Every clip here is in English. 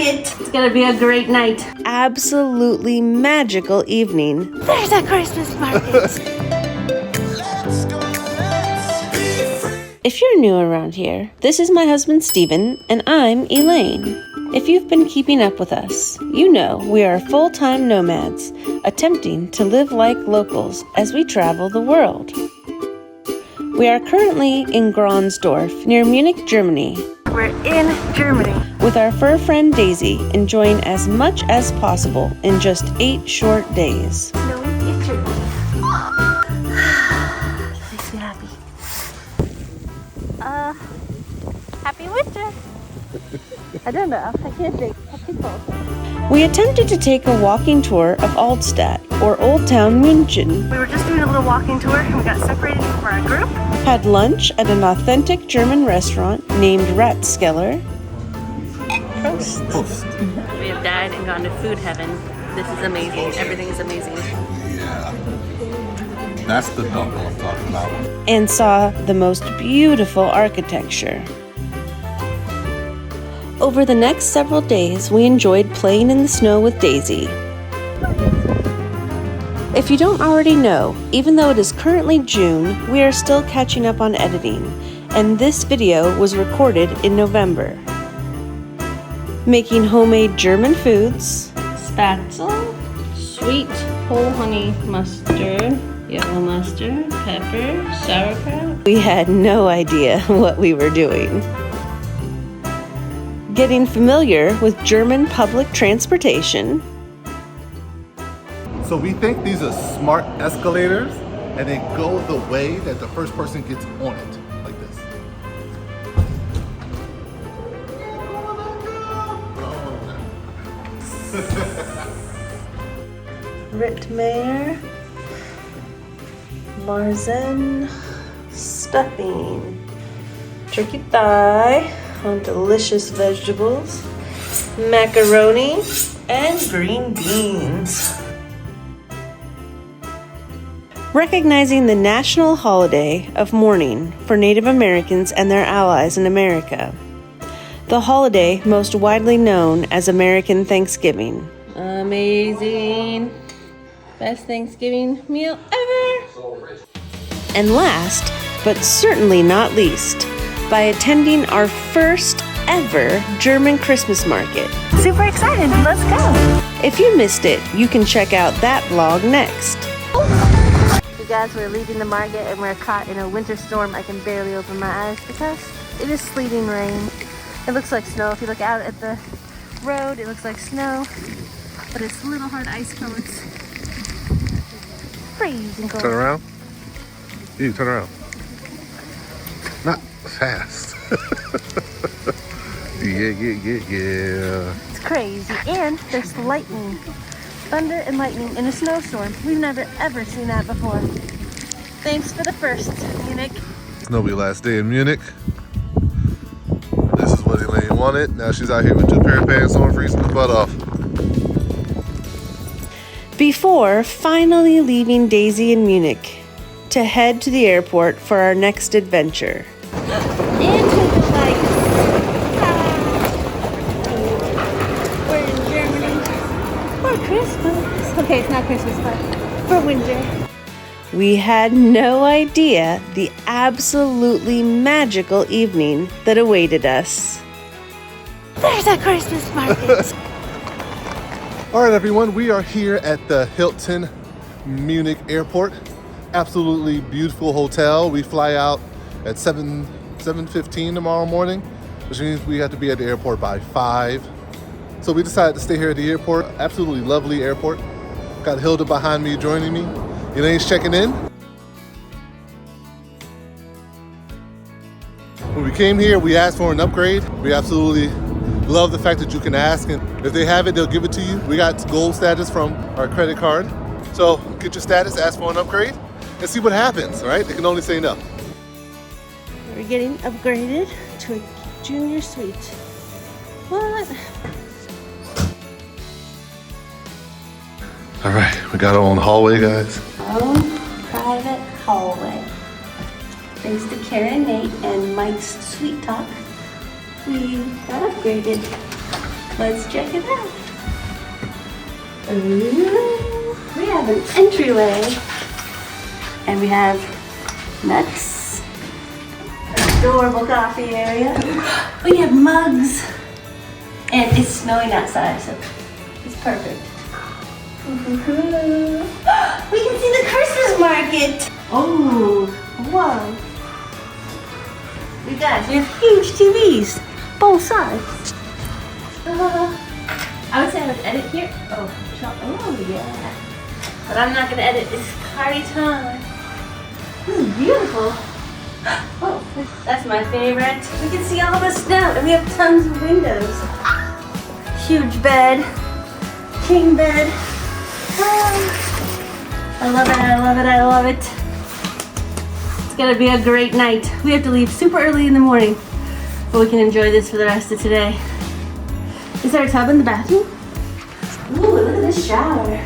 it. It's gonna be a great night. Absolutely magical evening. There's a Christmas market. If you're new around here, this is my husband Stephen, and I'm Elaine. If you've been keeping up with us, you know we are full-time nomads, attempting to live like locals as we travel the world. We are currently in Gronsdorf, near Munich, Germany. We're in Germany. With our fur friend Daisy, enjoying as much as possible in just 8 short days. Snowy future. Makes me happy. Happy winter. I don't know. I can't think. I think both. We attempted to take a walking tour of Aldstat, or Old Town Munchen. We were just doing a little walking tour and we got separated from our group. Had lunch at an authentic German restaurant named Rathskeller. Prost. We have died and gone to food heaven. This is amazing. Everything is amazing. Yeah. That's the dump I'm talking about. And saw the most beautiful architecture. Over the next several days, we enjoyed playing in the snow with Daisy. If you don't already know, even though it is currently June, we are still catching up on editing, and this video was recorded in November. Making homemade German foods, Spatzel, sweet whole honey mustard, yellow mustard, pepper, sauerkraut. we had no idea what we were doing. Getting familiar with German public transportation. So we think these are smart escalators, and they go the way that the first person gets on it, like this. Rittmeyer, Marzen, stuffing, turkey thigh on delicious vegetables, macaroni, and green beans. Recognizing the national holiday of mourning for Native Americans and their allies in America. The holiday most widely known as American Thanksgiving. Amazing. Best Thanksgiving meal ever. And last, but certainly not least, by attending our first ever German Christmas market. Super excited. Let's go. If you missed it, you can check out that vlog next. You guys, we're leaving the market and we're caught in a winter storm. I can barely open my eyes because it is sleeting rain. It looks like snow. If you look out at the road, it looks like snow, but it's little hard ice cones. Freezing cold. Turn around. You turn around. Not fast. Yeah. It's crazy. And there's lightning. Thunder and lightning in a snowstorm. We've never ever seen that before. Thanks for the first, Munich. It's Nobody's last day in Munich. This is what Elaine wanted. Now she's out here with 2 pair of pants on, freezing the butt off. Before finally leaving Daisy in Munich to head to the airport for our next adventure. Into the lights. We're in Germany for Christmas. Okay, it's not Christmas, but for winter. We had no idea the absolutely magical evening that awaited us. There's a Christmas market. All right, everyone, we are here at the Hilton Munich Airport. Absolutely beautiful hotel. We fly out at 7:15 tomorrow morning, which means we have to be at the airport by 5. So we decided to stay here at the airport. Absolutely lovely airport. Got Hilda behind me joining me. Elaine's checking in. When we came here, we asked for an upgrade. We absolutely love the fact that you can ask, and if they have it, they'll give it to you. We got gold status from our credit card. So get your status, ask for an upgrade, and see what happens, all right? They can only say no. We're getting upgraded to a junior suite. What? All right, we got our own hallway, guys. Own private hallway. Thanks to Karen, Nate, and Mike's sweet talk, we got upgraded. Let's check it out. Ooh, we have an entryway. And we have nuts. Adorable coffee area. We have mugs. And it's snowing outside, so it's perfect. We can see the Christmas market. Oh, whoa. You guys, we have huge TVs, both sides. I would say I would edit here. Oh yeah. But I'm not gonna edit, it's party time. This is beautiful. Oh, that's my favorite. We can see all the snow and we have tons of windows. Huge bed, king bed. Oh, I love it, I love it, I love it. It's gonna be a great night. We have to leave super early in the morning, but we can enjoy this for the rest of today. Is there a tub in the bathroom? Ooh, look at this shower.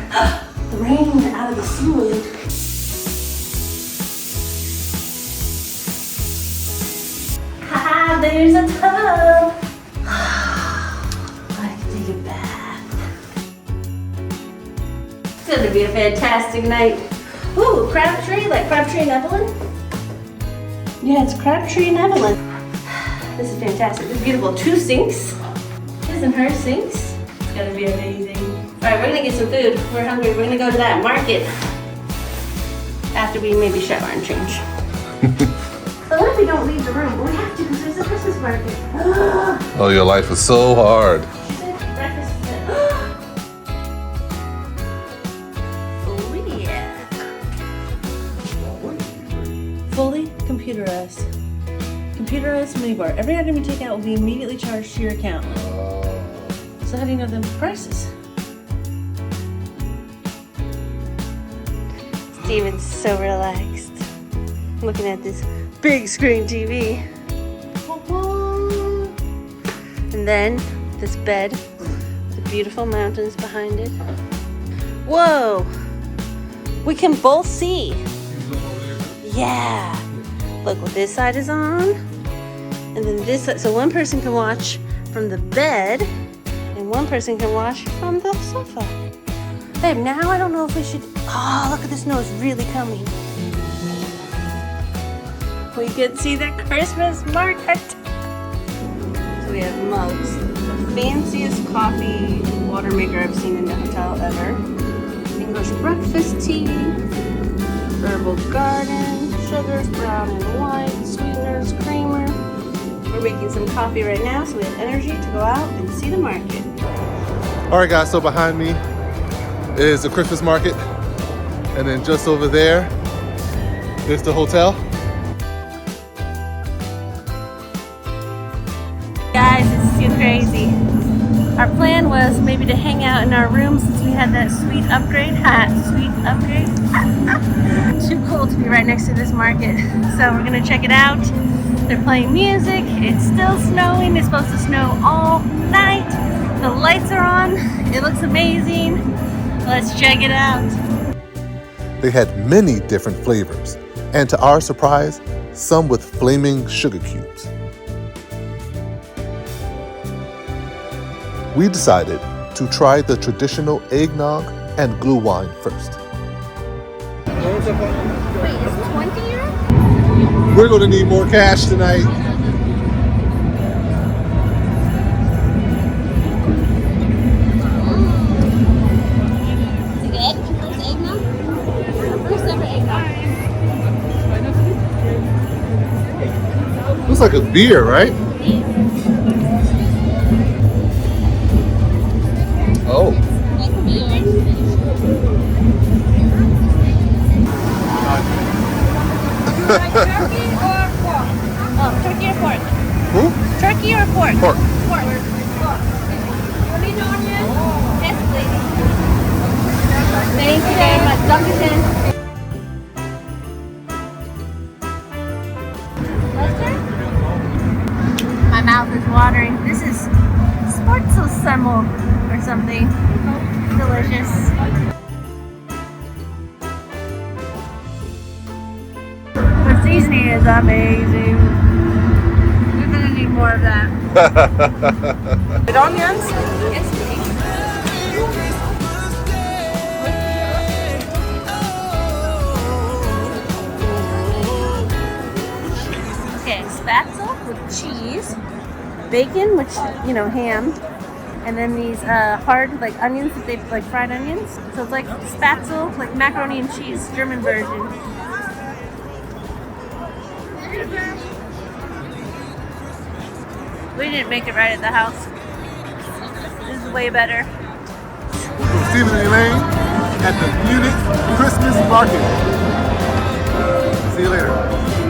The rain out of the ceiling. Haha, there's a tub. I can take a bath. It's gonna be a fantastic night. Ooh, Crabtree, like Crabtree and Evelyn? Yeah, it's Crabtree and Evelyn. This is fantastic. This is beautiful. 2 sinks. His and her sinks. It's gonna be amazing. All right, we're gonna get some food. We're hungry. We're gonna go to that market after we maybe shower and change. So what if we don't leave the room? Well, we have to because there's a Christmas market. Oh, your life is so hard. She said breakfast is at oh yeah. Fully computerized. Computerized minibar. Every item you take out will be immediately charged to your account. So how do you know the prices? Steven's so relaxed. Looking at this big screen TV. And then this bed with the beautiful mountains behind it. Whoa! We can both see. Yeah. Look what this side is on. And then this side. So one person can watch from the bed and one person can watch from the sofa. Babe, now I don't know if we should. Oh, look at the snow, it's really coming. We can see the Christmas market. So we have mugs. The fanciest coffee water maker I've seen in the hotel ever. English breakfast tea. Herbal garden. Sugars, brown and white. Sweeteners, creamer. We're making some coffee right now so we have energy to go out and see the market. All right, guys, so behind me is the Christmas market. And then just over there, there's the hotel. Guys, it's too crazy. Our plan was maybe to hang out in our room since we had that sweet upgrade. Sweet upgrade. Too cool to be right next to this market. So we're gonna check it out. They're playing music. It's still snowing. It's supposed to snow all night. The lights are on. It looks amazing. Let's check it out. They had many different flavors, and to our surprise, some with flaming sugar cubes. We decided to try the traditional eggnog and glue wine first. Wait, is 20 euro? We're going to need more cash tonight. Looks like a beer, right? Oh. Turkey or pork? Oh, turkey or pork? Who? Turkey or pork? Pork. Pork. You need onion? Yes, please. Thank you very much. Dankeschön. My mouth is watering. This is Sportelsemmel or something. Delicious. The seasoning is amazing. We're gonna need more. more of that. With onions? Yes, please. Okay, spatzel with cheese, bacon, which, you know, ham, and then these hard, like, onions that they, like, fried onions. So it's like spatzel, like macaroni and cheese, German version. We didn't make it right at the house. This is way better. Stephen and Elaine at the Munich Christmas market. See you later.